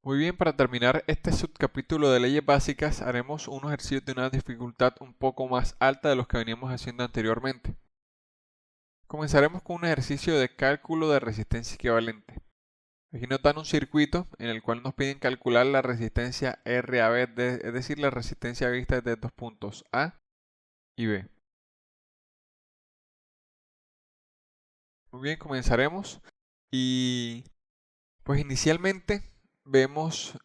Muy bien, para terminar este subcapítulo de leyes básicas haremos unos ejercicios de una dificultad un poco más alta de los que veníamos haciendo anteriormente. Comenzaremos con un ejercicio de cálculo de resistencia equivalente. Aquí nos dan un circuito en el cual nos piden calcular la resistencia RAB, es decir, la resistencia vista desde dos puntos A y B. Muy bien, comenzaremos y pues inicialmente vemos,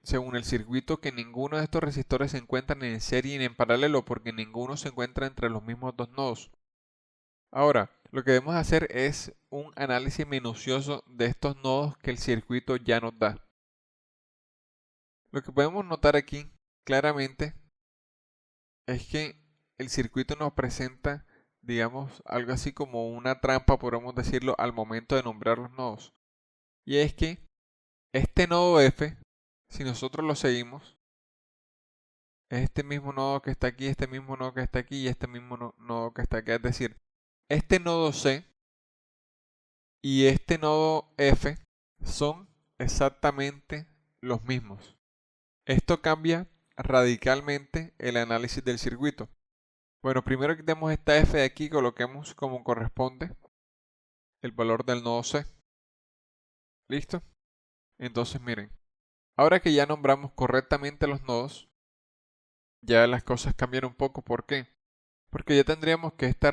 según el circuito, que ninguno de estos resistores se encuentran en serie ni en paralelo porque ninguno se encuentra entre los mismos dos nodos. Ahora, lo que debemos hacer es un análisis minucioso de estos nodos que el circuito ya nos da. Lo que podemos notar aquí claramente es que el circuito nos presenta, digamos, algo así como una trampa, podemos decirlo, al momento de nombrar los nodos. Y es que este nodo F, si nosotros lo seguimos, es este mismo nodo que está aquí, este mismo nodo que está aquí y este mismo nodo que está aquí. Es decir, este nodo C y este nodo F son exactamente los mismos. Esto cambia radicalmente el análisis del circuito. Bueno, primero quitemos esta F de aquí y coloquemos como corresponde el valor del nodo C. ¿Listo? Entonces miren, ahora que ya nombramos correctamente los nodos, ya las cosas cambian un poco. ¿Por qué? Porque ya tendríamos que este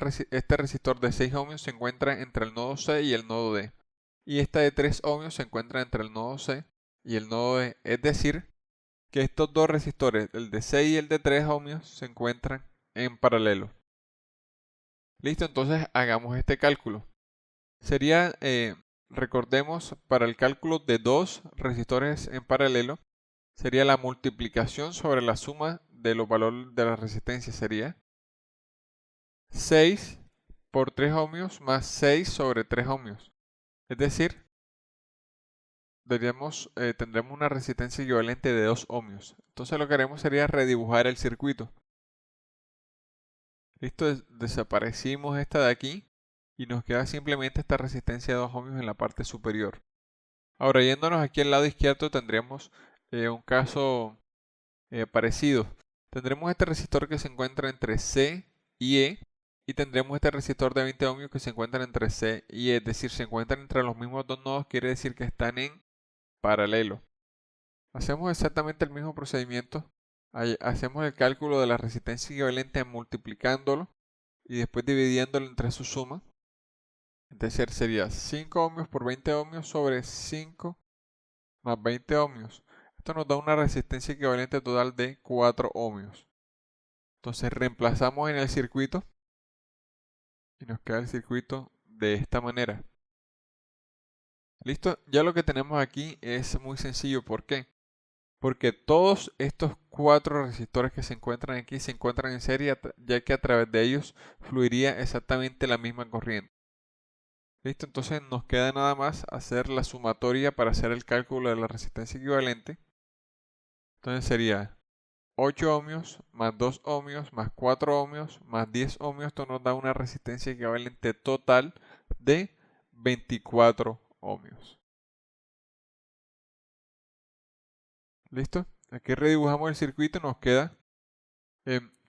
resistor de 6 ohmios se encuentra entre el nodo C y el nodo D. Y esta de 3 ohmios se encuentra entre el nodo C y el nodo D. Es decir, que estos dos resistores, el de 6 y el de 3 ohmios, se encuentran en paralelo. Listo, entonces hagamos este cálculo. Sería, recordemos, para el cálculo de dos resistores en paralelo, sería la multiplicación sobre la suma de los valores de la resistencia. Sería 6 por 3 ohmios más 6 sobre 3 ohmios. Es decir, tendremos una resistencia equivalente de 2 ohmios. Entonces lo que haremos sería redibujar el circuito. Listo, desaparecimos esta de aquí y nos queda simplemente esta resistencia de 2 ohmios en la parte superior. Ahora, yéndonos aquí al lado izquierdo, tendríamos un caso parecido. Tendremos este resistor que se encuentra entre C y E y tendremos este resistor de 20 ohmios que se encuentra entre C y E, es decir, se encuentran entre los mismos dos nodos, quiere decir que están en paralelo. Hacemos exactamente el mismo procedimiento. Hacemos el cálculo de la resistencia equivalente multiplicándolo y después dividiéndolo entre su suma. Es decir, sería 5 ohmios por 20 ohmios sobre 5 más 20 ohmios. Esto nos da una resistencia equivalente total de 4 ohmios. Entonces reemplazamos en el circuito y nos queda el circuito de esta manera. Listo, ya lo que tenemos aquí es muy sencillo. ¿Por qué? Porque todos estos 4 resistores que se encuentran aquí se encuentran en serie, ya que a través de ellos fluiría exactamente la misma corriente. Listo, entonces nos queda nada más hacer la sumatoria para hacer el cálculo de la resistencia equivalente. Entonces sería 8 ohmios más 2 ohmios más 4 ohmios más 10 ohmios. Esto nos da una resistencia equivalente total de 24 ohmios. ¿Listo? Aquí redibujamos el circuito y nos queda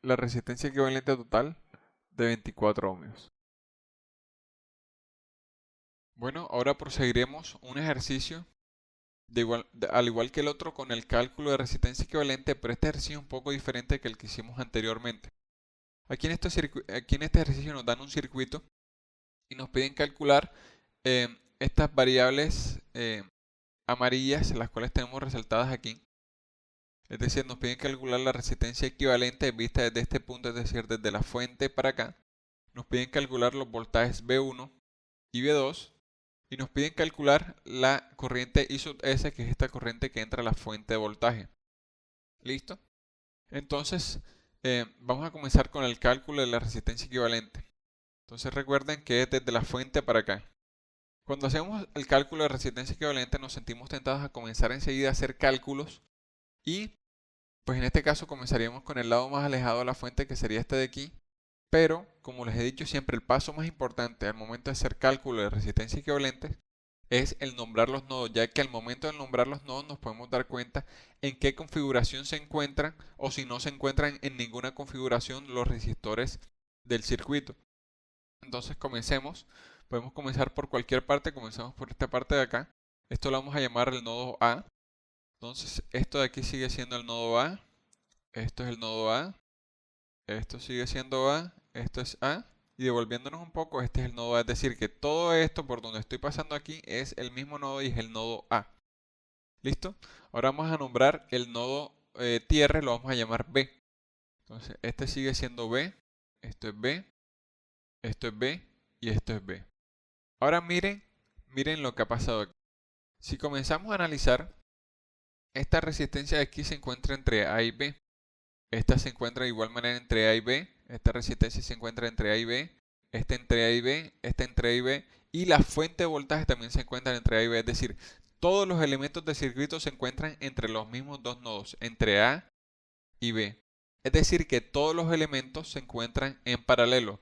la resistencia equivalente total de 24 ohmios. Bueno, ahora proseguiremos un ejercicio al igual que el otro con el cálculo de resistencia equivalente, pero este ejercicio es un poco diferente que el que hicimos anteriormente. Aquí en este ejercicio nos dan un circuito y nos piden calcular estas variables amarillas, las cuales tenemos resaltadas aquí. Es decir, nos piden calcular la resistencia equivalente vista desde este punto, es decir, desde la fuente para acá. Nos piden calcular los voltajes V1 y V2 y nos piden calcular la corriente I sub S, que es esta corriente que entra a la fuente de voltaje. ¿Listo? Entonces, vamos a comenzar con el cálculo de la resistencia equivalente. Entonces recuerden que es desde la fuente para acá. Cuando hacemos el cálculo de resistencia equivalente nos sentimos tentados a comenzar enseguida a hacer cálculos y pues en este caso comenzaríamos con el lado más alejado de la fuente, que sería este de aquí. Pero, como les he dicho siempre, el paso más importante al momento de hacer cálculo de resistencia equivalente es el nombrar los nodos, ya que al momento de nombrar los nodos nos podemos dar cuenta en qué configuración se encuentran o si no se encuentran en ninguna configuración los resistores del circuito. Entonces comencemos, podemos comenzar por cualquier parte, comenzamos por esta parte de acá. Esto lo vamos a llamar el nodo A. Entonces esto de aquí sigue siendo el nodo A, esto es el nodo A, esto sigue siendo A, esto es A. Y devolviéndonos un poco, este es el nodo A, es decir, que todo esto por donde estoy pasando aquí es el mismo nodo y es el nodo A. ¿Listo? Ahora vamos a nombrar el nodo tierra, lo vamos a llamar B. Entonces, este sigue siendo B, esto es B, esto es B y esto es B. Ahora miren lo que ha pasado aquí. Si comenzamos a analizar, esta resistencia de aquí se encuentra entre A y B. Esta se encuentra de igual manera entre A y B. Esta resistencia se encuentra entre A y B. Esta entre A y B. Esta entre A y B. Y la fuente de voltaje también se encuentra entre A y B. Es decir, todos los elementos del circuito se encuentran entre los mismos dos nodos, entre A y B. Es decir, que todos los elementos se encuentran en paralelo.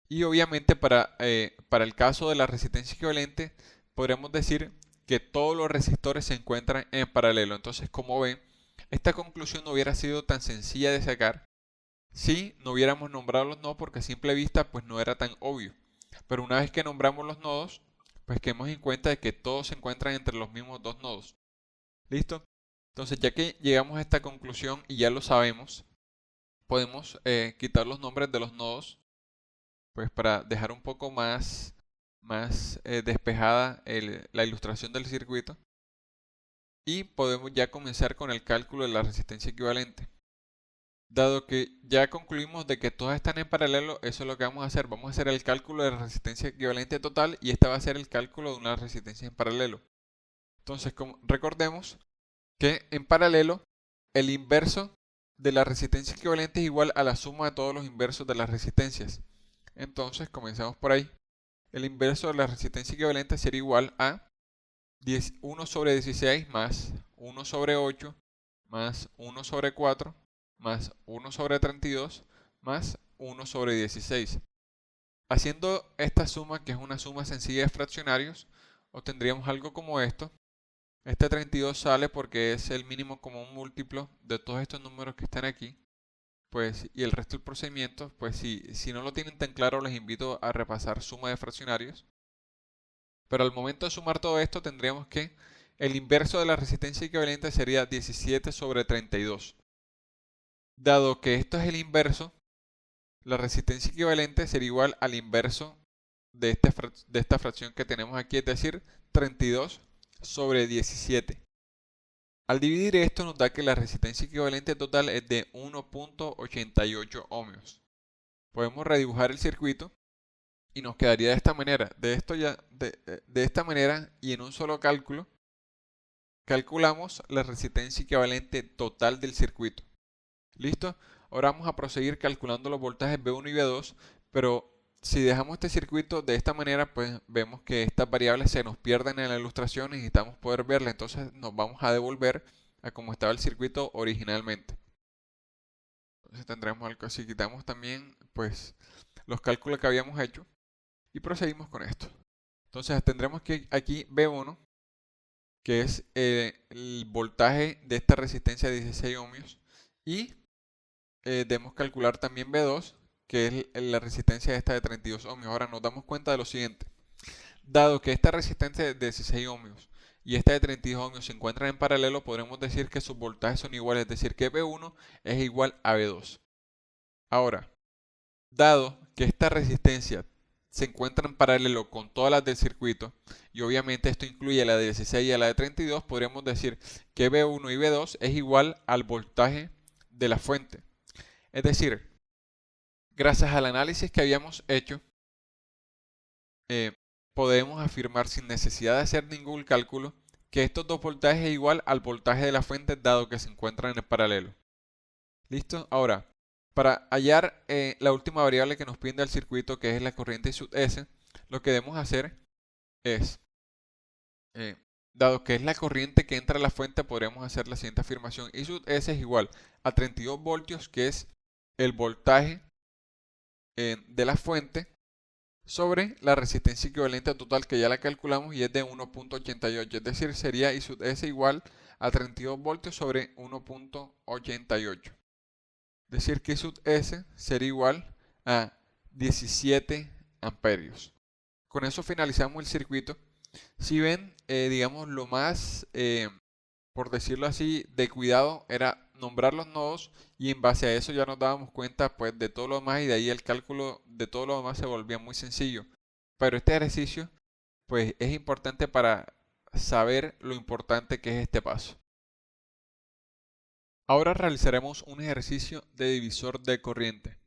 Y obviamente para el caso de la resistencia equivalente, podríamos decir que todos los resistores se encuentran en paralelo. Entonces, como ven, esta conclusión no hubiera sido tan sencilla de sacar si no hubiéramos nombrado los nodos, porque a simple vista pues no era tan obvio. Pero una vez que nombramos los nodos, pues quedemos en cuenta de que todos se encuentran entre los mismos dos nodos. ¿Listo? Entonces, ya que llegamos a esta conclusión y ya lo sabemos, podemos quitar los nombres de los nodos, pues para dejar un poco más despejada la ilustración del circuito. Y podemos ya comenzar con el cálculo de la resistencia equivalente. Dado que ya concluimos de que todas están en paralelo, eso es lo que vamos a hacer. Vamos a hacer el cálculo de la resistencia equivalente total y esta va a ser el cálculo de una resistencia en paralelo. Entonces, recordemos que en paralelo el inverso de la resistencia equivalente es igual a la suma de todos los inversos de las resistencias. Entonces, comencemos por ahí. El inverso de la resistencia equivalente sería igual a 1 sobre 16 más 1 sobre 8 más 1 sobre 4 más 1 sobre 32 más 1 sobre 16. Haciendo esta suma, que es una suma sencilla de fraccionarios, obtendríamos algo como esto. Este 32 sale porque es el mínimo común múltiplo de todos estos números que están aquí. Pues, y el resto del procedimiento, pues si no lo tienen tan claro, les invito a repasar suma de fraccionarios. Pero al momento de sumar todo esto, tendríamos que el inverso de la resistencia equivalente sería 17 sobre 32. Dado que esto es el inverso, la resistencia equivalente sería igual al inverso de esta fracción que tenemos aquí, es decir, 32 sobre 17. Al dividir esto nos da que la resistencia equivalente total es de 1.88 ohmios. Podemos redibujar el circuito y nos quedaría de esta manera. De esta manera y en un solo cálculo, calculamos la resistencia equivalente total del circuito. ¿Listo? Ahora vamos a proseguir calculando los voltajes V1 y V2, pero si dejamos este circuito de esta manera, pues vemos que estas variables se nos pierden en la ilustración y necesitamos poder verlas. Entonces nos vamos a devolver a como estaba el circuito originalmente. Entonces tendremos algo así. Quitamos también pues los cálculos que habíamos hecho y proseguimos con esto. Entonces tendremos que aquí V1, que es el voltaje de esta resistencia de 16 ohmios, y debemos calcular también V2, que es la resistencia esta de 32 ohmios. Ahora nos damos cuenta de lo siguiente. Dado que esta resistencia de 16 ohmios y esta de 32 ohmios se encuentran en paralelo, podremos decir que sus voltajes son iguales, es decir, que V1 es igual a V2. Ahora, dado que esta resistencia se encuentra en paralelo con todas las del circuito, y obviamente esto incluye a la de 16 y a la de 32, podríamos decir que V1 y V2 es igual al voltaje de la fuente. Es decir, gracias al análisis que habíamos hecho, podemos afirmar sin necesidad de hacer ningún cálculo que estos dos voltajes es igual al voltaje de la fuente dado que se encuentran en el paralelo. ¿Listo? Ahora, para hallar la última variable que nos pide el circuito, que es la corriente I sub S, lo que debemos hacer es, dado que es la corriente que entra a la fuente, podríamos hacer la siguiente afirmación. I sub S es igual a 32 voltios, que es el voltaje de la fuente, sobre la resistencia equivalente total que ya la calculamos y es de 1.88, es decir, sería I sub S igual a 32 voltios sobre 1.88. Es decir, que I sub S sería igual a 17 amperios. Con eso finalizamos el circuito. Si ven, digamos, lo más, por decirlo así, de cuidado era nombrar los nodos y en base a eso ya nos dábamos cuenta pues de todo lo demás y de ahí el cálculo de todo lo demás se volvía muy sencillo. Pero este ejercicio pues es importante para saber lo importante que es este paso. Ahora realizaremos un ejercicio de divisor de corriente.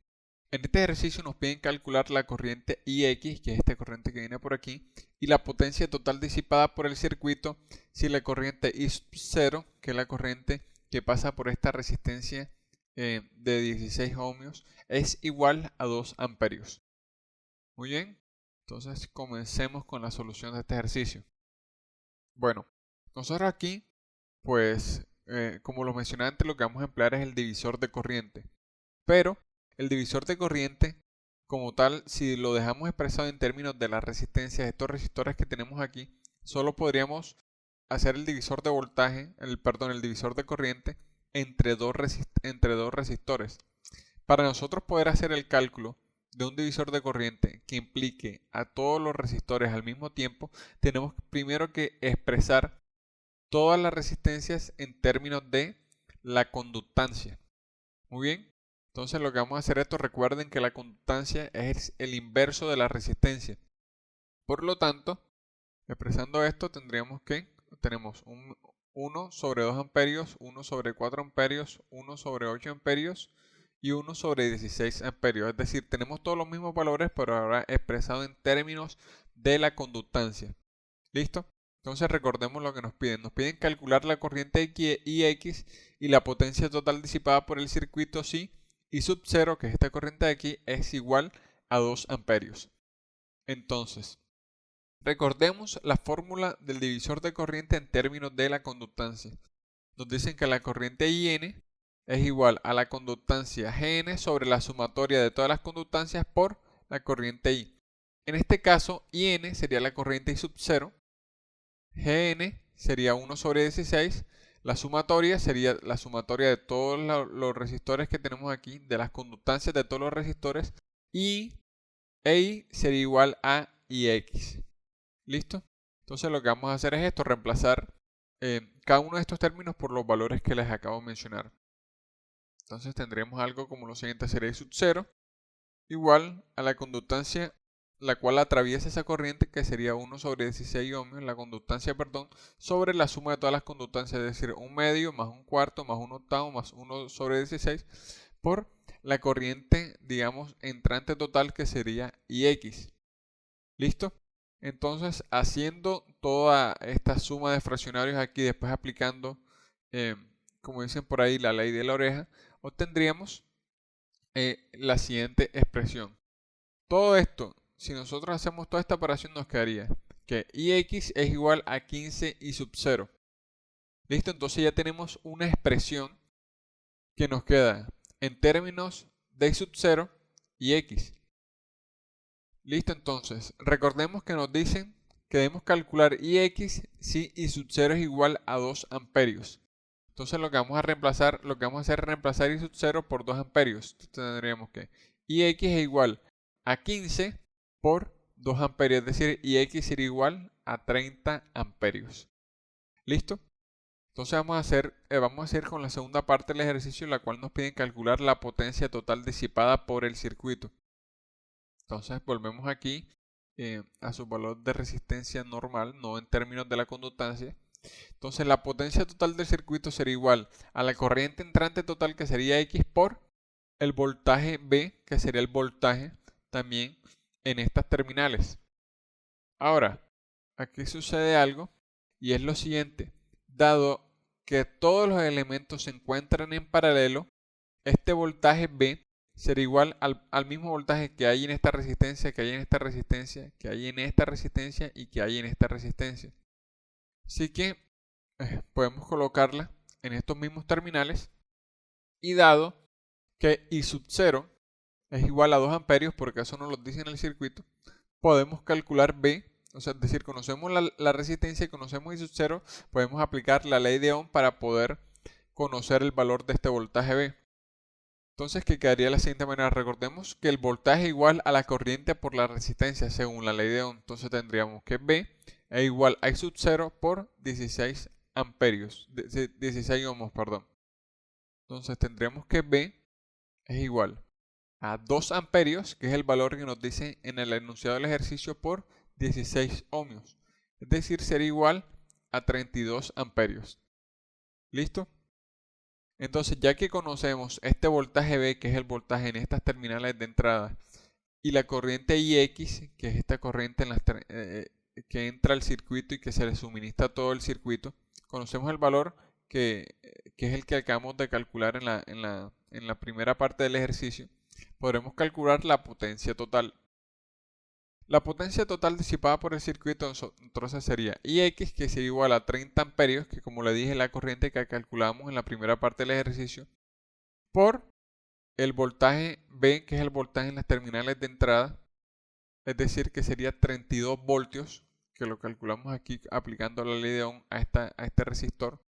En este ejercicio nos piden calcular la corriente IX, que es esta corriente que viene por aquí, y la potencia total disipada por el circuito si la corriente I sub 0, que es la corriente que pasa por esta resistencia de 16 ohmios, es igual a 2 amperios. Muy bien, entonces comencemos con la solución de este ejercicio. Bueno, nosotros aquí, pues, como lo mencioné antes, lo que vamos a emplear es el divisor de corriente. Pero el divisor de corriente, como tal, si lo dejamos expresado en términos de las resistencias de estos resistores que tenemos aquí, solo podríamos hacer el divisor de voltaje, el divisor de corriente entre dos resistores. Para nosotros poder hacer el cálculo de un divisor de corriente que implique a todos los resistores al mismo tiempo, tenemos primero que expresar todas las resistencias en términos de la conductancia. Muy bien. Entonces lo que vamos a hacer esto, recuerden que la conductancia es el inverso de la resistencia. Por lo tanto, expresando esto tenemos 1 sobre 2 amperios, 1 sobre 4 amperios, 1 sobre 8 amperios y 1 sobre 16 amperios. Es decir, tenemos todos los mismos valores, pero ahora expresado en términos de la conductancia. ¿Listo? Entonces recordemos lo que nos piden. Nos piden calcular la corriente IX y la potencia total disipada por el circuito si I sub 0, que es esta corriente de aquí, es igual a 2 amperios. Entonces, recordemos la fórmula del divisor de corriente en términos de la conductancia. Nos dicen que la corriente IN es igual a la conductancia GN sobre la sumatoria de todas las conductancias por la corriente I. En este caso, IN sería la corriente I sub 0, GN sería 1 sobre 16, la sumatoria sería la sumatoria de todos los resistores que tenemos aquí, de las conductancias de todos los resistores, y I sería igual a IX. ¿Listo? Entonces lo que vamos a hacer es esto, reemplazar cada uno de estos términos por los valores que les acabo de mencionar. Entonces tendremos algo como lo siguiente, sería I sub 0 igual a la conductancia la cual atraviesa esa corriente, que sería 1 sobre 16 ohmios, la conductancia, perdón, sobre la suma de todas las conductancias, es decir, un medio más un cuarto más un octavo más 1 sobre 16 por la corriente, digamos, entrante total, que sería IX. ¿Listo? Entonces, haciendo toda esta suma de fraccionarios aquí, después aplicando, como dicen por ahí, la ley de la oreja, obtendríamos la siguiente expresión. Todo esto, si nosotros hacemos toda esta operación, nos quedaría que IX es igual a 15 I sub 0. ¿Listo? Entonces ya tenemos una expresión que nos queda en términos de I sub 0 y X. ¿Listo? Entonces, recordemos que nos dicen que debemos calcular IX si I sub 0 es igual a 2 amperios. Entonces lo que vamos a hacer es reemplazar I sub 0 por 2 amperios. Entonces tendríamos que IX es igual a 15 por 2 amperios, es decir, IX sería igual a 30 amperios. ¿Listo? Entonces vamos a hacer con la segunda parte del ejercicio, en la cual nos piden calcular la potencia total disipada por el circuito. Entonces volvemos aquí a su valor de resistencia normal, no en términos de la conductancia. Entonces la potencia total del circuito sería igual a la corriente entrante total, que sería X, por el voltaje B, que sería el voltaje también en estas terminales. Ahora, aquí sucede algo y es lo siguiente. Dado que todos los elementos se encuentran en paralelo, este voltaje B será igual al mismo voltaje que hay en esta resistencia, que hay en esta resistencia, que hay en esta resistencia y que hay en esta resistencia. Así que podemos colocarla en estos mismos terminales, y dado que I sub 0 es igual a 2 amperios, porque eso nos lo dice en el circuito, podemos calcular B. O sea, es decir, conocemos la resistencia y conocemos I sub 0, podemos aplicar la ley de Ohm para poder conocer el valor de este voltaje B. Entonces, ¿qué quedaría de la siguiente manera? Recordemos que el voltaje es igual a la corriente por la resistencia según la ley de Ohm. Entonces tendríamos que B es igual a I sub 0 por 16 amperios, 16 ohmos, perdón. Entonces tendríamos que B es igual a 2 amperios, que es el valor que nos dice en el enunciado del ejercicio, por 16 ohmios. Es decir, sería igual a 32 amperios. ¿Listo? Entonces, ya que conocemos este voltaje B, que es el voltaje en estas terminales de entrada, y la corriente IX, que es esta corriente que entra al circuito y que se le suministra a todo el circuito, conocemos el valor que es el que acabamos de calcular en la primera parte del ejercicio. Podremos calcular la potencia total. La potencia total disipada por el circuito entonces sería IX, que sería igual a 30 amperios, que como le dije es la corriente que calculamos en la primera parte del ejercicio, por el voltaje B, que es el voltaje en las terminales de entrada, es decir, que sería 32 voltios, que lo calculamos aquí aplicando la ley de Ohm a este resistor.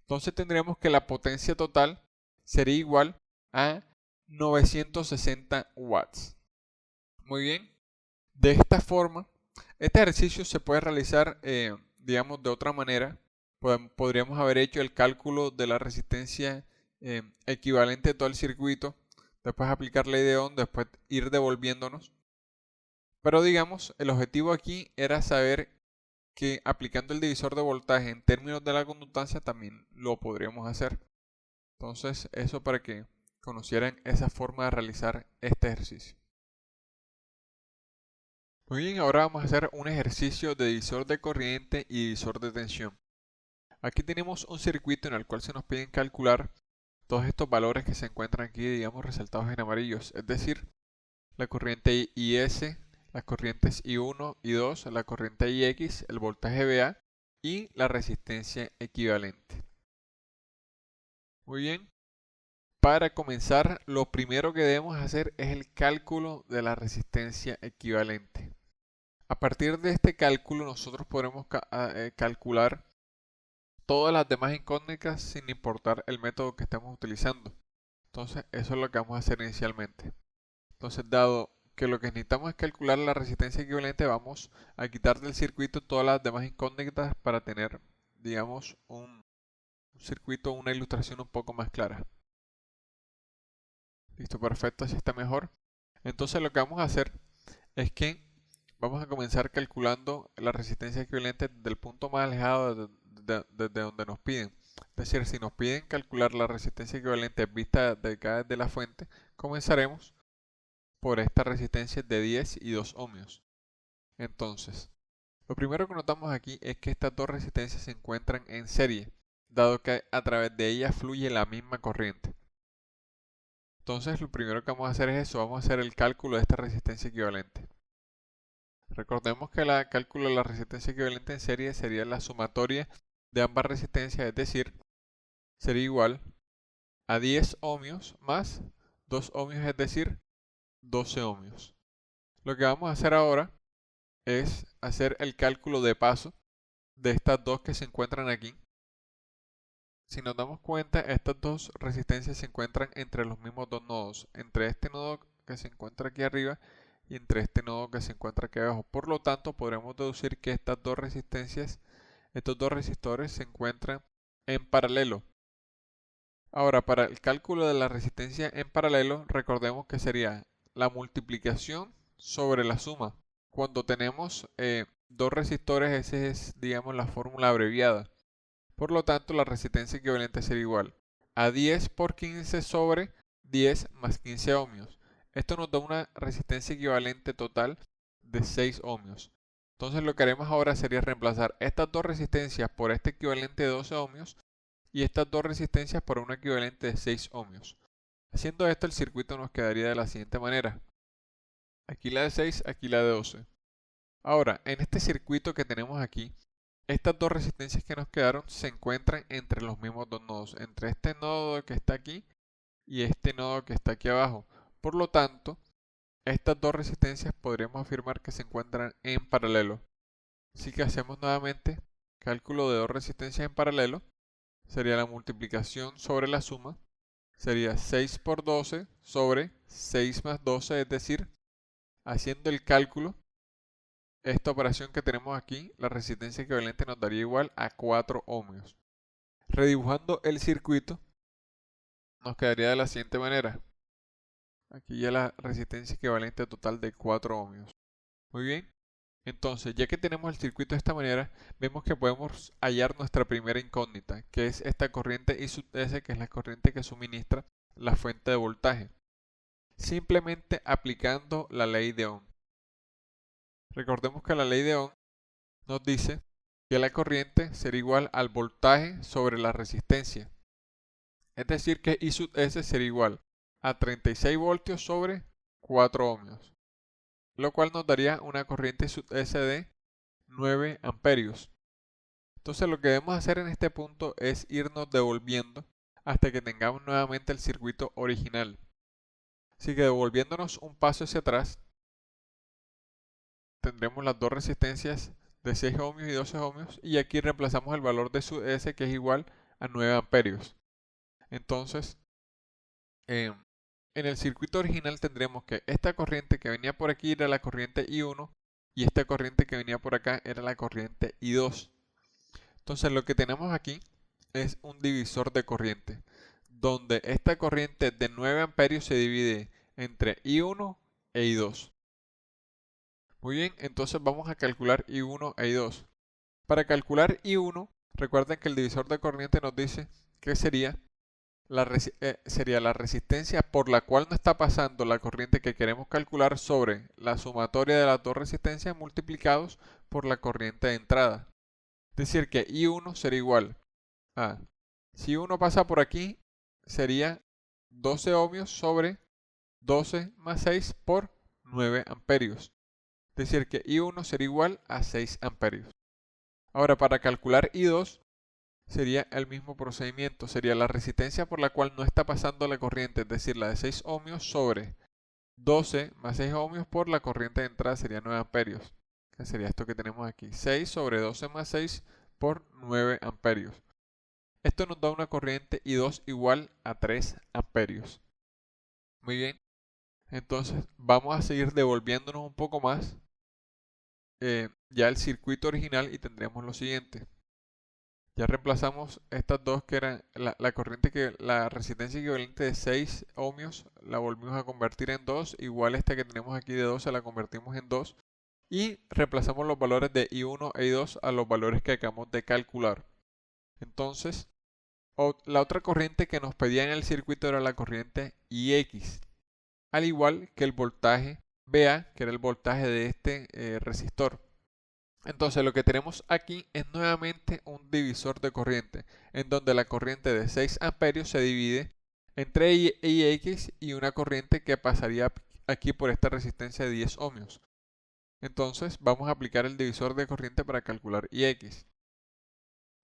Entonces tendríamos que la potencia total sería igual a 960 watts. Muy bien. De esta forma, este ejercicio se puede realizar, digamos, de otra manera. Podríamos haber hecho el cálculo de la resistencia equivalente a todo el circuito, después aplicar ley de Ohm, después ir devolviéndonos. Pero digamos, el objetivo aquí era saber que aplicando el divisor de voltaje en términos de la conductancia también lo podríamos hacer. Entonces, eso para que conocieran esa forma de realizar este ejercicio. Muy bien, ahora vamos a hacer un ejercicio de divisor de corriente y divisor de tensión. Aquí tenemos un circuito en el cual se nos piden calcular todos estos valores que se encuentran aquí, digamos, resaltados en amarillos. Es decir, la corriente IS, las corrientes I1, I2, la corriente IX, el voltaje VA y la resistencia equivalente. Muy bien. Para comenzar, lo primero que debemos hacer es el cálculo de la resistencia equivalente. A partir de este cálculo nosotros podremos calcular todas las demás incógnitas sin importar el método que estemos utilizando. Entonces eso es lo que vamos a hacer inicialmente. Entonces, dado que lo que necesitamos es calcular la resistencia equivalente, vamos a quitar del circuito todas las demás incógnitas para tener, digamos, un circuito, una ilustración un poco más clara. Listo, perfecto, así está mejor. Entonces lo que vamos a hacer es que vamos a comenzar calculando la resistencia equivalente del punto más alejado desde donde nos piden. Es decir, si nos piden calcular la resistencia equivalente vista desde la fuente, comenzaremos por esta resistencia de 10 y 2 ohmios. Entonces, lo primero que notamos aquí es que estas dos resistencias se encuentran en serie, dado que a través de ellas fluye la misma corriente. Entonces, lo primero que vamos a hacer es eso, vamos a hacer el cálculo de esta resistencia equivalente. Recordemos que el cálculo de la resistencia equivalente en serie sería la sumatoria de ambas resistencias, es decir, sería igual a 10 ohmios más 2 ohmios, es decir, 12 ohmios. Lo que vamos a hacer ahora es hacer el cálculo de paso de estas dos que se encuentran aquí. Si nos damos cuenta, estas dos resistencias se encuentran entre los mismos dos nodos, entre este nodo que se encuentra aquí arriba y entre este nodo que se encuentra aquí abajo. Por lo tanto, podremos deducir que estas dos resistencias, estos dos resistores se encuentran en paralelo. Ahora, para el cálculo de la resistencia en paralelo, recordemos que sería la multiplicación sobre la suma. Cuando tenemos dos resistores, esa es, digamos, la fórmula abreviada. Por lo tanto, la resistencia equivalente sería igual a 10 por 15 sobre 10 más 15 ohmios. Esto nos da una resistencia equivalente total de 6 ohmios. Entonces lo que haremos ahora sería reemplazar estas dos resistencias por este equivalente de 12 ohmios y estas dos resistencias por un equivalente de 6 ohmios. Haciendo esto, el circuito nos quedaría de la siguiente manera. Aquí la de 6, aquí la de 12. Ahora, en este circuito que tenemos aquí, estas dos resistencias que nos quedaron se encuentran entre los mismos dos nodos, entre este nodo que está aquí y este nodo que está aquí abajo. Por lo tanto, estas dos resistencias podríamos afirmar que se encuentran en paralelo. Así que hacemos nuevamente cálculo de dos resistencias en paralelo. Sería la multiplicación sobre la suma. Sería 6 por 12 sobre 6 más 12, es decir, haciendo el cálculo, esta operación que tenemos aquí, la resistencia equivalente nos daría igual a 4 ohmios. Redibujando el circuito, nos quedaría de la siguiente manera. Aquí ya la resistencia equivalente total de 4 ohmios. Muy bien. Entonces, ya que tenemos el circuito de esta manera, vemos que podemos hallar nuestra primera incógnita, que es esta corriente I sub S, que es la corriente que suministra la fuente de voltaje. Simplemente aplicando la ley de Ohm. Recordemos que la ley de Ohm nos dice que la corriente será igual al voltaje sobre la resistencia. Es decir, que I sub S será igual a 36 voltios sobre 4 ohmios, lo cual nos daría una corriente I sub S de 9 amperios. Entonces lo que debemos hacer en este punto es irnos devolviendo hasta que tengamos nuevamente el circuito original. Así que devolviéndonos un paso hacia atrás, tendremos las dos resistencias de 6 ohmios y 12 ohmios, y aquí reemplazamos el valor de su S, que es igual a 9 amperios. Entonces, en el circuito original tendremos que esta corriente que venía por aquí era la corriente I1 y esta corriente que venía por acá era la corriente I2. Entonces lo que tenemos aquí es un divisor de corriente, donde esta corriente de 9 amperios se divide entre I1 e I2. Muy bien, entonces vamos a calcular I1 e I2. Para calcular I1, recuerden que el divisor de corriente nos dice que sería la resistencia por la cual nos está pasando la corriente que queremos calcular sobre la sumatoria de las dos resistencias multiplicados por la corriente de entrada. Es decir, que I1 será igual a, si I1 pasa por aquí, sería 12 ohmios sobre 12 más 6 por 9 amperios. Es decir, que I1 será igual a 6 amperios. Ahora, para calcular I2, sería el mismo procedimiento. Sería la resistencia por la cual no está pasando la corriente, es decir, la de 6 ohmios sobre 12 más 6 ohmios por la corriente de entrada, sería 9 amperios. Que sería esto que tenemos aquí, 6 sobre 12 más 6 por 9 amperios. Esto nos da una corriente I2 igual a 3 amperios. Muy bien. Entonces vamos a seguir devolviéndonos un poco más ya el circuito original y tendremos lo siguiente. Ya reemplazamos estas dos que eran la resistencia equivalente de 6 ohmios, la volvimos a convertir en 2, igual esta que tenemos aquí de 12 la convertimos en 2 y reemplazamos los valores de I1 e I2 a los valores que acabamos de calcular. Entonces, la otra corriente que nos pedía en el circuito era la corriente IX, al igual que el voltaje VA, que era el voltaje de este resistor. Entonces lo que tenemos aquí es nuevamente un divisor de corriente, en donde la corriente de 6 amperios se divide entre IX y una corriente que pasaría aquí por esta resistencia de 10 ohmios. Entonces vamos a aplicar el divisor de corriente para calcular IX.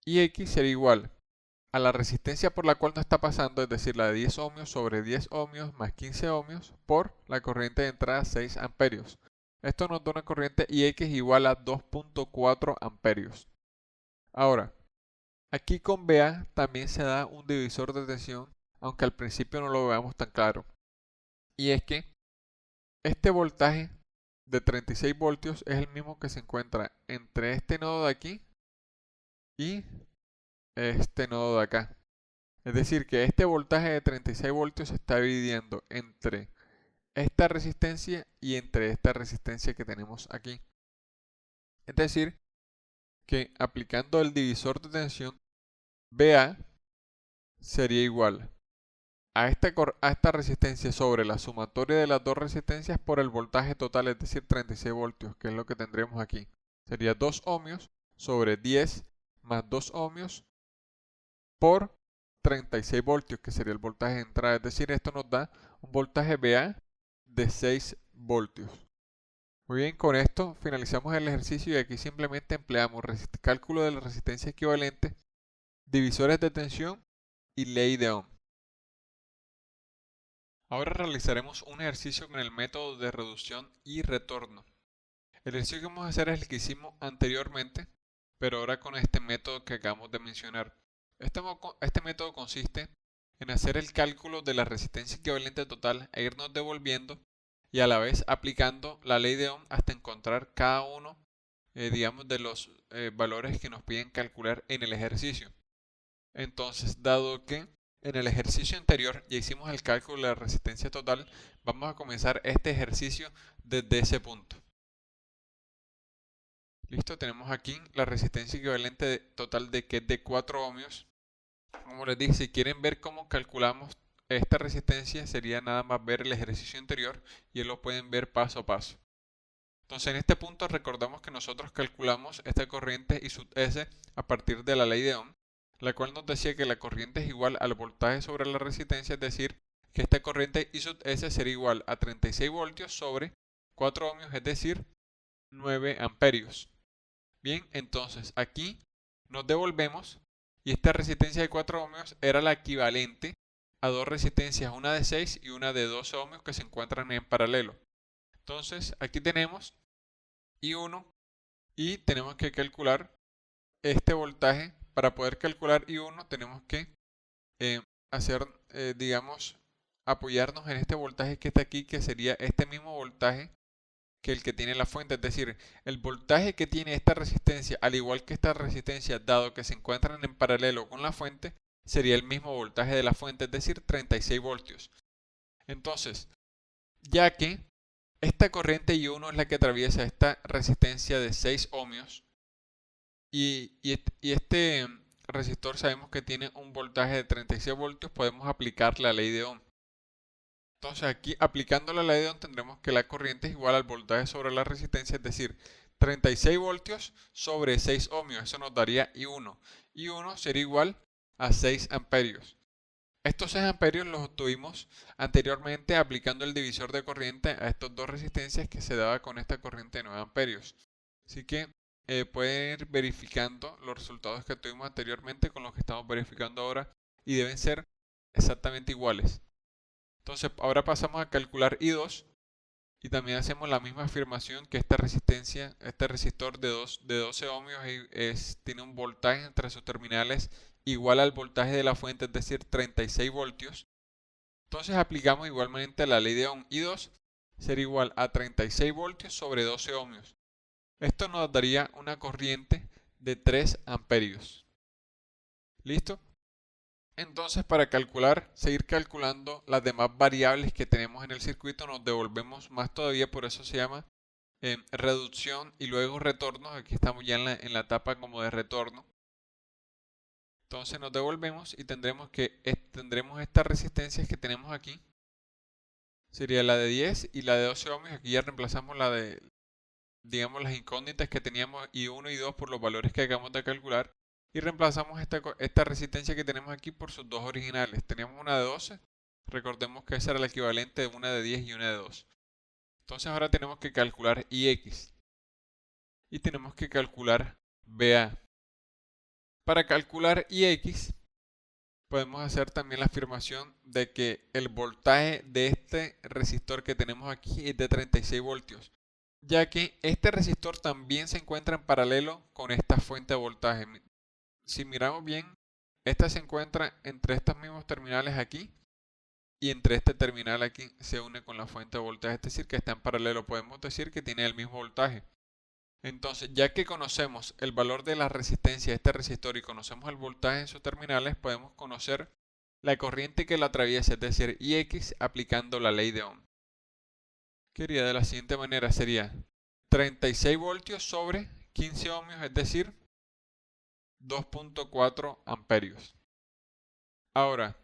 IX será igual a la resistencia por la cual no está pasando, es decir, la de 10 ohmios sobre 10 ohmios más 15 ohmios por la corriente de entrada 6 amperios. Esto nos da una corriente IX igual a 2.4 amperios. Ahora, aquí con VA también se da un divisor de tensión, aunque al principio no lo veamos tan claro. Y es que este voltaje de 36 voltios es el mismo que se encuentra entre este nodo de aquí y este nodo de acá. Es decir, que este voltaje de 36 voltios se está dividiendo entre esta resistencia y entre esta resistencia que tenemos aquí. Es decir, que aplicando el divisor de tensión, VA sería igual a esta resistencia sobre la sumatoria de las dos resistencias por el voltaje total, es decir, 36 voltios, que es lo que tendremos aquí. Sería 2 ohmios sobre 10 más 2 ohmios por 36 voltios, que sería el voltaje de entrada. Es decir, esto nos da un voltaje VA de 6 voltios. Muy bien, con esto finalizamos el ejercicio y aquí simplemente empleamos cálculo de la resistencia equivalente, divisores de tensión y ley de Ohm. Ahora realizaremos un ejercicio con el método de reducción y retorno. El ejercicio que vamos a hacer es el que hicimos anteriormente, pero ahora con este método que acabamos de mencionar. Este método consiste en hacer el cálculo de la resistencia equivalente total e irnos devolviendo y a la vez aplicando la ley de Ohm hasta encontrar cada uno, digamos, de los valores que nos piden calcular en el ejercicio. Entonces, dado que en el ejercicio anterior ya hicimos el cálculo de la resistencia total, vamos a comenzar este ejercicio desde ese punto. Listo, tenemos aquí la resistencia equivalente total que es de 4 ohmios. Como les dije, si quieren ver cómo calculamos esta resistencia, sería nada más ver el ejercicio anterior y lo pueden ver paso a paso. Entonces, en este punto recordamos que nosotros calculamos esta corriente I sub S a partir de la ley de Ohm, la cual nos decía que la corriente es igual al voltaje sobre la resistencia, es decir, que esta corriente I sub S sería igual a 36 voltios sobre 4 ohmios, es decir, 9 amperios. Bien, entonces aquí nos devolvemos y esta resistencia de 4 ohmios era la equivalente a dos resistencias, una de 6 y una de 12 ohmios que se encuentran en paralelo. Entonces aquí tenemos I1 y tenemos que calcular este voltaje. Para poder calcular I1 tenemos que hacer, digamos, apoyarnos en este voltaje que está aquí, que sería este mismo voltaje que el que tiene la fuente, es decir, el voltaje que tiene esta resistencia, al igual que esta resistencia, dado que se encuentran en paralelo con la fuente, sería el mismo voltaje de la fuente, es decir, 36 voltios. Entonces, ya que esta corriente I1 es la que atraviesa esta resistencia de 6 ohmios y este resistor sabemos que tiene un voltaje de 36 voltios, podemos aplicar la ley de Ohm. Entonces aquí aplicando la ley de Ohm tendremos que la corriente es igual al voltaje sobre la resistencia, es decir, 36 voltios sobre 6 ohmios, eso nos daría I1. I1 sería igual a 6 amperios. Estos 6 amperios los obtuvimos anteriormente aplicando el divisor de corriente a estas dos resistencias que se daba con esta corriente de 9 amperios. Así que pueden ir verificando los resultados que tuvimos anteriormente con los que estamos verificando ahora y deben ser exactamente iguales. Entonces ahora pasamos a calcular I2 y también hacemos la misma afirmación que esta resistencia, este resistor de 12 ohmios tiene un voltaje entre sus terminales igual al voltaje de la fuente, es decir, 36 voltios. Entonces aplicamos igualmente la ley de Ohm. I2 sería igual a 36 voltios sobre 12 ohmios. Esto nos daría una corriente de 3 amperios. ¿Listo? Entonces, para seguir calculando las demás variables que tenemos en el circuito, nos devolvemos más todavía, por eso se llama reducción y luego retorno. Aquí estamos ya en la etapa como de retorno. Entonces nos devolvemos y tendremos estas resistencias que tenemos aquí. Sería la de 10 y la de 12 ohmios. Aquí ya reemplazamos digamos, las incógnitas que teníamos I1 y 2 por los valores que acabamos de calcular. Y reemplazamos esta resistencia que tenemos aquí por sus dos originales. Teníamos una de 12, recordemos que esa era la equivalente de una de 10 y una de 2. Entonces ahora tenemos que calcular IX. Y tenemos que calcular BA. Para calcular IX, podemos hacer también la afirmación de que el voltaje de este resistor que tenemos aquí es de 36 voltios. Ya que este resistor también se encuentra en paralelo con esta fuente de voltaje. Si miramos bien, esta se encuentra entre estos mismos terminales aquí y entre este terminal aquí se une con la fuente de voltaje, es decir, que está en paralelo. Podemos decir que tiene el mismo voltaje. Entonces, ya que conocemos el valor de la resistencia de este resistor y conocemos el voltaje en sus terminales, podemos conocer la corriente que lo atraviesa, es decir, IX aplicando la ley de Ohm. Que iría de la siguiente manera, sería 36 voltios sobre 15 ohmios, es decir, 2.4 amperios. Ahora,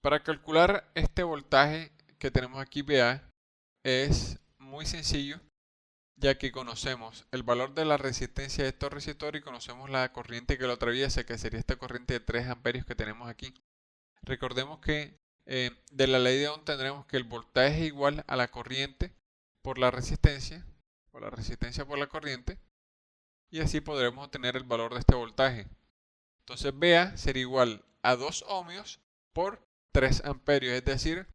para calcular este voltaje que tenemos aquí, VA, es muy sencillo, ya que conocemos el valor de la resistencia de estos resistores y conocemos la corriente que lo atraviesa, que sería esta corriente de 3 amperios que tenemos aquí. Recordemos que de la ley de Ohm tendremos que el voltaje es igual a la corriente por la resistencia, por la corriente, y así podremos obtener el valor de este voltaje. Entonces VA sería igual a 2 ohmios por 3 amperios, es decir,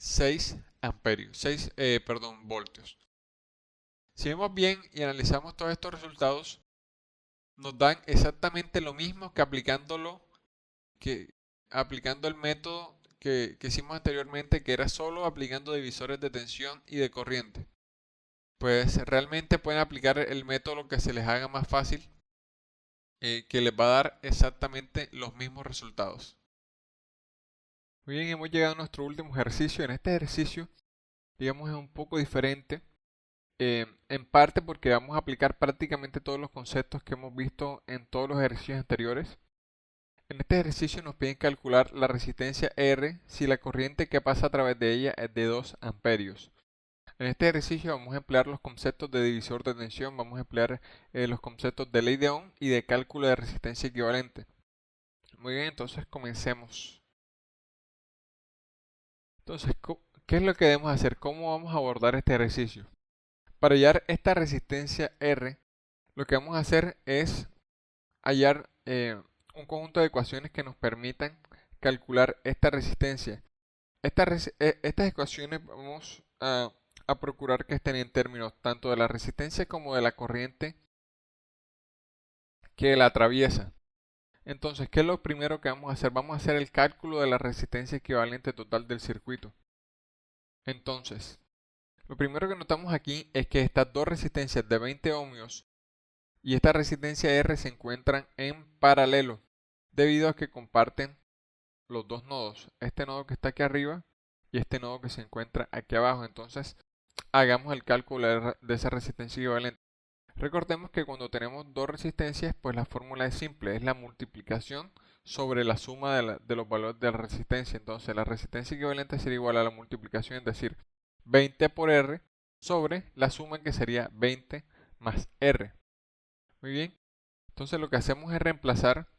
6 amperios, 6, voltios. Si vemos bien y analizamos todos estos resultados, nos dan exactamente lo mismo que aplicando el método que hicimos anteriormente, que era solo aplicando divisores de tensión y de corriente. Pues realmente pueden aplicar el método que se les haga más fácil, que les va a dar exactamente los mismos resultados. Muy bien, hemos llegado a nuestro último ejercicio. En este ejercicio, digamos, es un poco diferente, en parte porque vamos a aplicar prácticamente todos los conceptos que hemos visto en todos los ejercicios anteriores. En este ejercicio nos piden calcular la resistencia R si la corriente que pasa a través de ella es de 2 amperios. En este ejercicio vamos a emplear los conceptos de divisor de tensión, vamos a emplear los conceptos de ley de Ohm y de cálculo de resistencia equivalente. Muy bien, entonces comencemos. Entonces, ¿qué es lo que debemos hacer? ¿Cómo vamos a abordar este ejercicio? Para hallar esta resistencia R, lo que vamos a hacer es hallar un conjunto de ecuaciones que nos permitan calcular esta resistencia. Estas ecuaciones vamos a procurar que estén en términos tanto de la resistencia como de la corriente que la atraviesa. Entonces, ¿qué es lo primero que vamos a hacer? Vamos a hacer el cálculo de la resistencia equivalente total del circuito. Entonces, lo primero que notamos aquí es que estas dos resistencias de 20 ohmios y esta resistencia R se encuentran en paralelo, debido a que comparten los dos nodos, este nodo que está aquí arriba y este nodo que se encuentra aquí abajo. Entonces, hagamos el cálculo de esa resistencia equivalente. Recordemos que cuando tenemos dos resistencias, pues la fórmula es simple, es la multiplicación sobre la suma de los valores de la resistencia. Entonces la resistencia equivalente sería igual a la multiplicación, es decir, 20 por R sobre la suma que sería 20 más R. Muy bien, entonces lo que hacemos es reemplazar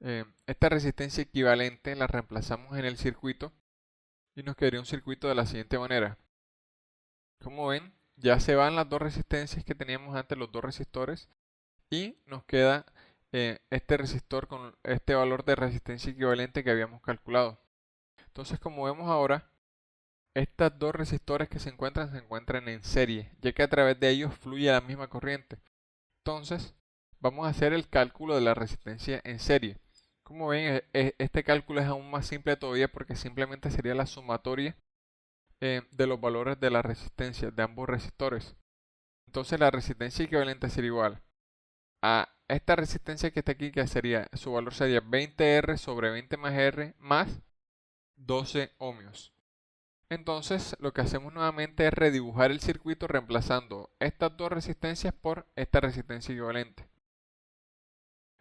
esta resistencia equivalente, la reemplazamos en el circuito y nos quedaría un circuito de la siguiente manera. Como ven, ya se van las dos resistencias que teníamos antes, los dos resistores, y nos queda este resistor con este valor de resistencia equivalente que habíamos calculado. Entonces, como vemos ahora, estas dos resistores que se encuentran en serie, ya que a través de ellos fluye la misma corriente. Entonces, vamos a hacer el cálculo de la resistencia en serie. Como ven, este cálculo es aún más simple todavía porque simplemente sería la sumatoria de los valores de la resistencia de ambos resistores. Entonces la resistencia equivalente sería igual a esta resistencia que está aquí, que sería, su valor sería 20R sobre 20 más R más 12 ohmios. Entonces lo que hacemos nuevamente es redibujar el circuito reemplazando estas dos resistencias por esta resistencia equivalente.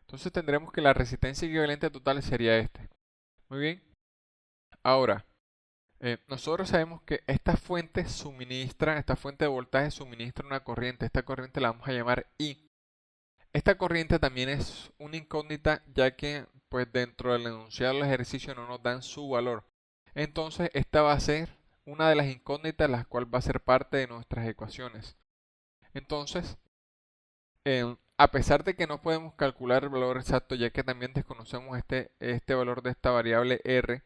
Entonces tendremos que la resistencia equivalente total sería este. Muy bien. Ahora, nosotros sabemos que esta fuente de voltaje suministra una corriente. Esta corriente la vamos a llamar I. Esta corriente también es una incógnita, ya que pues dentro del enunciado del ejercicio no nos dan su valor. Entonces esta va a ser una de las incógnitas, la cual va a ser parte de nuestras ecuaciones. Entonces, a pesar de que no podemos calcular el valor exacto, ya que también desconocemos este valor de esta variable R,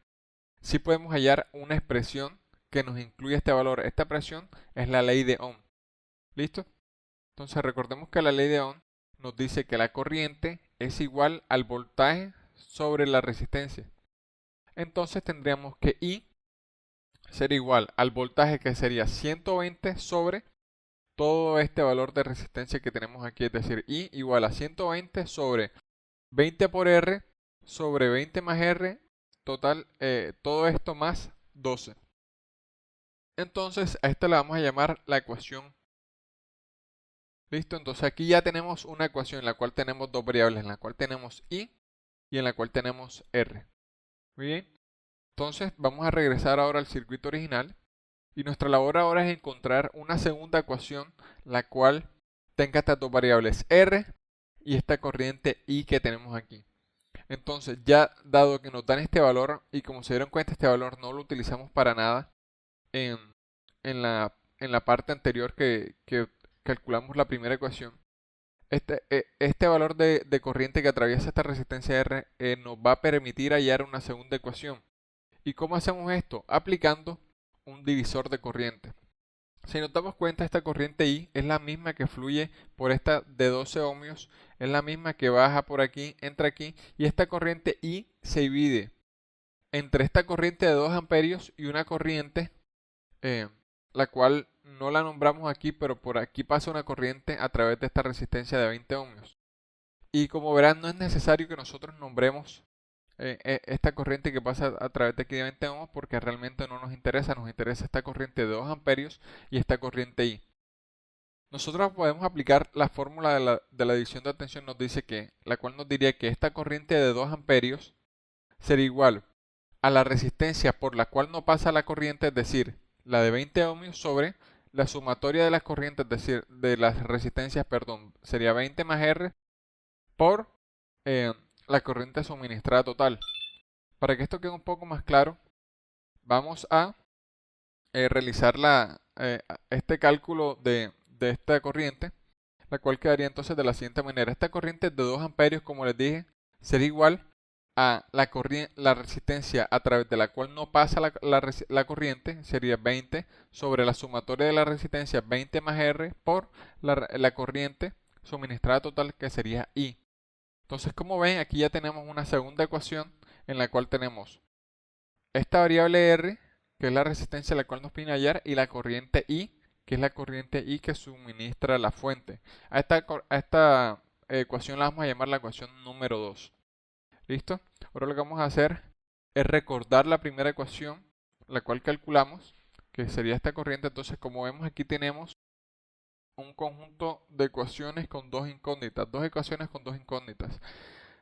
sí podemos hallar una expresión que nos incluye este valor. Esta expresión es la ley de Ohm. ¿Listo? Entonces recordemos que la ley de Ohm nos dice que la corriente es igual al voltaje sobre la resistencia. Entonces tendríamos que I ser igual al voltaje, que sería 120 sobre todo este valor de resistencia que tenemos aquí, es decir, I igual a 120 sobre 20 por R sobre 20 más R, total, todo esto más 12. Entonces a esta la vamos a llamar la ecuación. Listo, entonces aquí ya tenemos una ecuación en la cual tenemos dos variables, en la cual tenemos I y en la cual tenemos R. Muy bien, entonces vamos a regresar ahora al circuito original. Y nuestra labor ahora es encontrar una segunda ecuación la cual tenga estas dos variables R y esta corriente I que tenemos aquí. Entonces, ya dado que nos dan este valor y como se dieron cuenta, este valor no lo utilizamos para nada en, en la parte anterior que calculamos la primera ecuación. Este valor de corriente que atraviesa esta resistencia R nos va a permitir hallar una segunda ecuación. ¿Y cómo hacemos esto? Aplicando un divisor de corriente. Si nos damos cuenta, esta corriente I es la misma que fluye por esta de 12 ohmios, es la misma que baja por aquí, entra aquí, y esta corriente I se divide entre esta corriente de 2 amperios y una corriente, la cual no la nombramos aquí, pero por aquí pasa una corriente a través de esta resistencia de 20 ohmios. Y como verán, no es necesario que nosotros nombremos esta corriente que pasa a través de aquí de 20 ohms porque realmente no nos interesa esta corriente de 2 amperios y esta corriente I. Nosotros podemos aplicar la fórmula de la división de tensión, nos dice que, la cual nos diría que esta corriente de 2 amperios sería igual a la resistencia por la cual no pasa la corriente, es decir, la de 20 ohmios sobre la sumatoria de las corrientes, es decir, de las resistencias, perdón, sería 20 más R por la corriente suministrada total. Para que esto quede un poco más claro, vamos a realizar este cálculo de esta corriente, la cual quedaría entonces de la siguiente manera. Esta corriente de 2 amperios, como les dije, sería igual a la resistencia a través de la cual no pasa la corriente, sería 20 sobre la sumatoria de la resistencia 20 más R por la corriente suministrada total, que sería I. Entonces, como ven, aquí ya tenemos una segunda ecuación en la cual tenemos esta variable R, que es la resistencia a la cual nos pide hallar, y la corriente I, que es la corriente I que suministra la fuente. A esta ecuación la vamos a llamar la ecuación número 2. ¿Listo? Ahora lo que vamos a hacer es recordar la primera ecuación, la cual calculamos, que sería esta corriente. Entonces, como vemos, aquí tenemos un conjunto de ecuaciones con dos incógnitas, dos ecuaciones con dos incógnitas.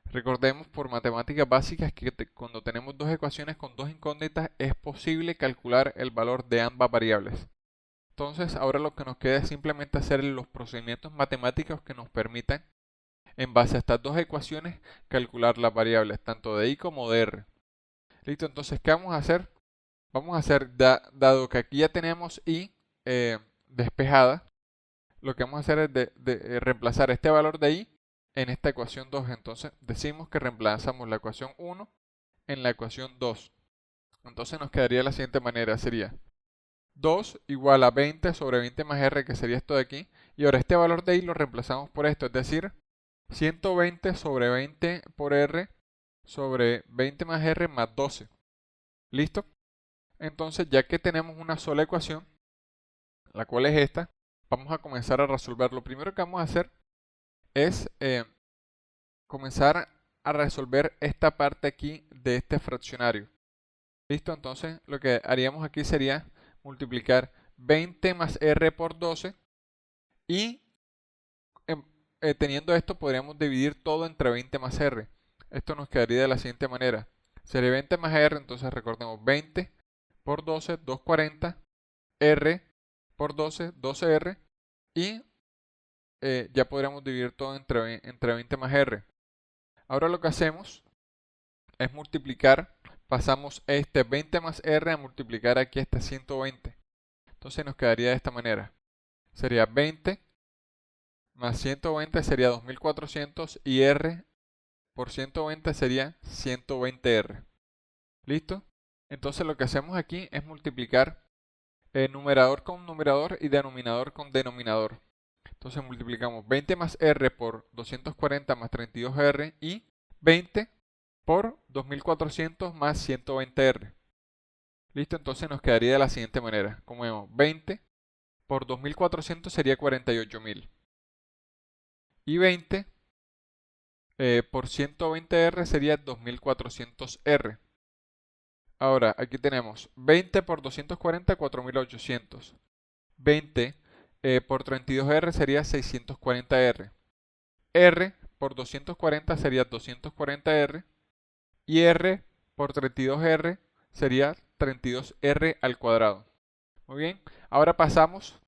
Recordemos por matemáticas básicas que cuando tenemos dos ecuaciones con dos incógnitas es posible calcular el valor de ambas variables. Entonces, ahora lo que nos queda es simplemente hacer los procedimientos matemáticos que nos permitan, en base a estas dos ecuaciones, calcular las variables tanto de I como de R. Listo, entonces, ¿qué vamos a hacer? Vamos a hacer, dado que aquí ya tenemos I despejada, lo que vamos a hacer es reemplazar este valor de I en esta ecuación 2. Entonces decimos que reemplazamos la ecuación 1 en la ecuación 2. Entonces nos quedaría de la siguiente manera. Sería 2 igual a 20 sobre 20 más R, que sería esto de aquí. Y ahora este valor de I lo reemplazamos por esto, es decir, 120 sobre 20 por R sobre 20 más R más 12. ¿Listo? Entonces, ya que tenemos una sola ecuación, la cual es esta, vamos a comenzar a resolver. Lo primero que vamos a hacer es comenzar a resolver esta parte aquí de este fraccionario. ¿Listo? Entonces lo que haríamos aquí sería multiplicar 20 más R por 12 y teniendo esto podríamos dividir todo entre 20 más R. Esto nos quedaría de la siguiente manera. Sería 20 más R, entonces recordemos 20 por 12, 240, R por 12, 12R, y ya podríamos dividir todo entre 20 más R. Ahora lo que hacemos es multiplicar, pasamos este 20 más R a multiplicar aquí este 120. Entonces nos quedaría de esta manera. Sería 20 más 120 sería 2400 y R por 120 sería 120R. ¿Listo? Entonces lo que hacemos aquí es multiplicar numerador con numerador y denominador con denominador. Entonces multiplicamos 20 más R por 240 más 32R y 20 por 2400 más 120R. Listo, entonces nos quedaría de la siguiente manera. Como vemos, 20 por 2400 sería 48.000. Y 20 por 120R sería 2400R. Ahora, aquí tenemos 20 por 240, 4800. 20 por 32R sería 640R. R por 240 sería 240R. Y R por 32R sería 32R al cuadrado. Muy bien, ahora pasamos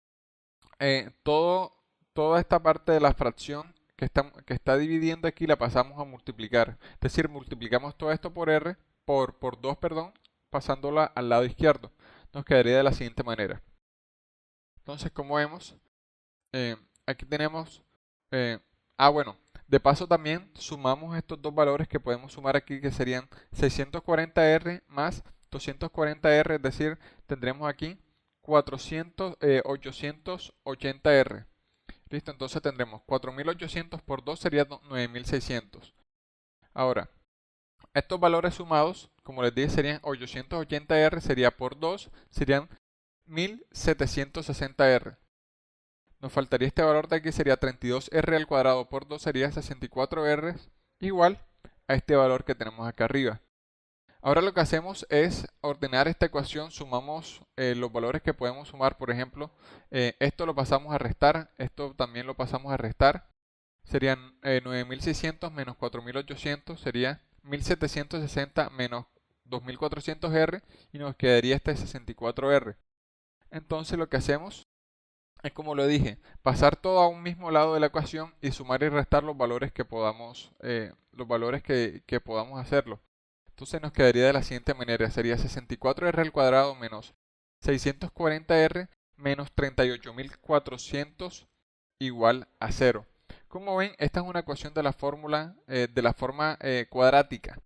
toda esta parte de la fracción que está dividiendo aquí, la pasamos a multiplicar. Es decir, multiplicamos todo esto por R, por 2, perdón, pasándola al lado izquierdo. Nos quedaría de la siguiente manera. Entonces, como vemos, aquí tenemos, bueno, de paso también sumamos estos dos valores que podemos sumar aquí, que serían 640R más 240R, es decir, tendremos aquí 880R. Listo, entonces tendremos 4800 por 2 sería 9600. Ahora, estos valores sumados, como les dije, serían 880R, sería por 2, serían 1760R. Nos faltaría este valor de aquí, sería 32R al cuadrado por 2, sería 64R, igual a este valor que tenemos acá arriba. Ahora lo que hacemos es ordenar esta ecuación, sumamos los valores que podemos sumar, por ejemplo, esto lo pasamos a restar, esto también lo pasamos a restar, serían 9600 menos 4800, sería 1760 menos 2400R y nos quedaría este 64R. Entonces lo que hacemos es, como lo dije, pasar todo a un mismo lado de la ecuación y sumar y restar los valores que podamos, que podamos hacerlo. Entonces nos quedaría de la siguiente manera, sería 64R al cuadrado menos 640R menos 38400 igual a 0. Como ven, esta es una ecuación de la fórmula, de la forma cuadrática.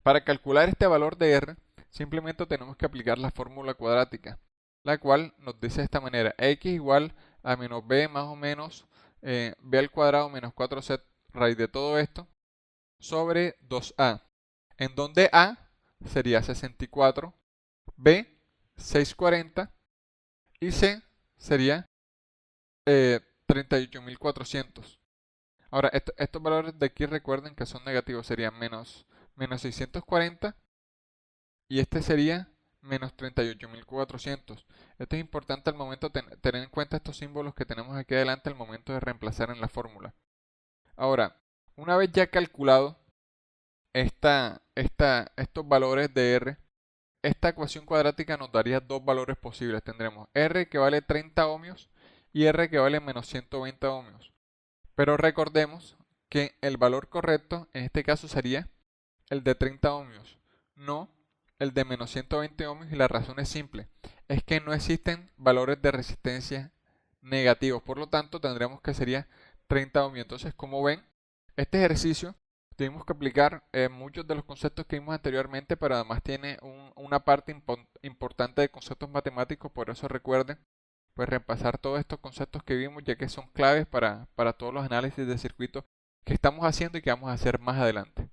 Para calcular este valor de R, simplemente tenemos que aplicar la fórmula cuadrática, la cual nos dice de esta manera: x igual a menos b más o menos b al cuadrado menos 4c raíz de todo esto sobre 2a, en donde a sería 64, b 640 y c sería 38400. Ahora, estos valores de aquí recuerden que son negativos, serían menos 640 y este sería menos 38400. Esto es importante al momento de tener en cuenta estos símbolos que tenemos aquí adelante al momento de reemplazar en la fórmula. Ahora, una vez ya calculado estos valores de R, esta ecuación cuadrática nos daría dos valores posibles. Tendremos R que vale 30 ohmios y R que vale menos 120 ohmios. Pero recordemos que el valor correcto en este caso sería el de 30 ohmios, no el de menos 120 ohmios, y la razón es simple, es que no existen valores de resistencia negativos, por lo tanto tendremos que sería 30 ohmios. Entonces, como ven, este ejercicio tuvimos que aplicar muchos de los conceptos que vimos anteriormente, pero además tiene una parte importante de conceptos matemáticos, por eso recuerden pues repasar todos estos conceptos que vimos, ya que son claves para todos los análisis de circuito que estamos haciendo y que vamos a hacer más adelante.